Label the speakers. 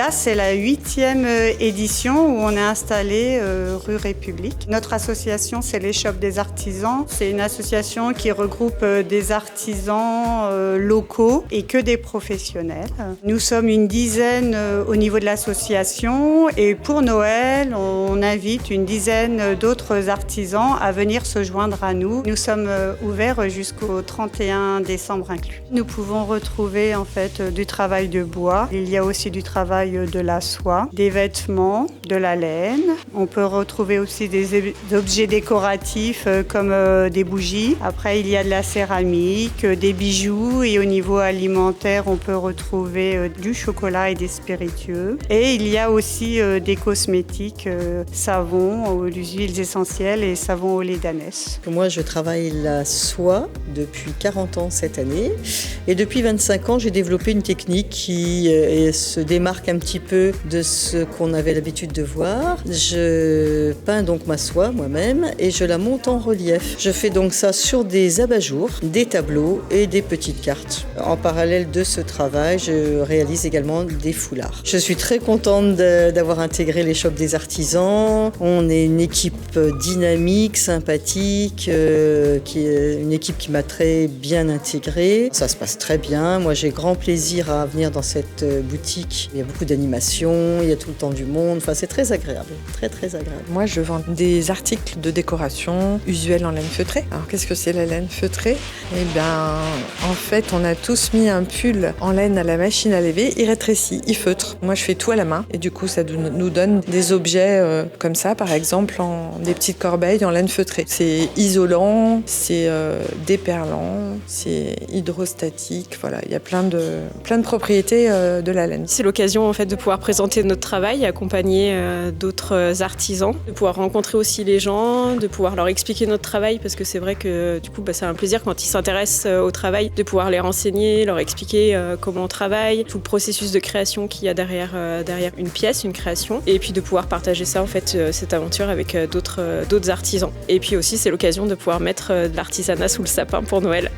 Speaker 1: Là, c'est la 8e édition où on est installé rue République. Notre association, c'est l'Échoppe des artisans. C'est une association qui regroupe des artisans locaux et que des professionnels. Nous sommes une dizaine au niveau de l'association et pour Noël, on invite une dizaine d'autres artisans à venir se joindre à nous. Nous sommes ouverts jusqu'au 31 décembre inclus. Nous pouvons retrouver en fait du travail de bois. Il y a aussi du travail de la soie, des vêtements, de la laine. On peut retrouver aussi des objets décoratifs comme des bougies. Après, il y a de la céramique, des bijoux et au niveau alimentaire, on peut retrouver du chocolat et des spiritueux. Et il y a aussi des cosmétiques, savons aux huiles essentielles et savons au lait d'ânesse.
Speaker 2: Moi, je travaille la soie depuis 40 ans cette année et depuis 25 ans, j'ai développé une technique qui se démarque un petit peu de ce qu'on avait l'habitude de voir. Je peins donc ma soie moi-même et je la monte en relief. Je fais donc ça sur des abat-jours, des tableaux et des petites cartes. En parallèle de ce travail, je réalise également des foulards. Je suis très contente d'avoir intégré l'Échoppe des artisans. On est une équipe dynamique, sympathique, qui est une équipe qui m'a très bien intégrée. Ça se passe très bien. Moi, j'ai grand plaisir à venir dans cette boutique. Il y a beaucoup d'animations, il y a tout le temps du monde. Enfin, c'est très agréable, très très agréable.
Speaker 3: Moi, je vends des articles de décoration usuels en laine feutrée. Alors, qu'est-ce que c'est la laine feutrée? Eh bien, en fait, on a tous mis un pull en laine à la machine à laver. Il rétrécit, il feutre. Moi, je fais tout à la main et du coup, ça nous donne des objets comme ça, par exemple, en des petites corbeilles en laine feutrée. C'est isolant, c'est déperlant, c'est hydrostatique. Voilà, il y a plein de propriétés de la laine.
Speaker 4: C'est l'occasion en fait de pouvoir présenter notre travail, accompagner d'autres artisans, de pouvoir rencontrer aussi les gens, de pouvoir leur expliquer notre travail parce que c'est vrai que du coup c'est un plaisir quand ils s'intéressent au travail de pouvoir les renseigner, leur expliquer comment on travaille, tout le processus de création qu'il y a derrière une pièce, une création, et puis de pouvoir partager ça en fait cette aventure avec d'autres artisans. Et puis aussi c'est l'occasion de pouvoir mettre de l'artisanat sous le sapin pour Noël.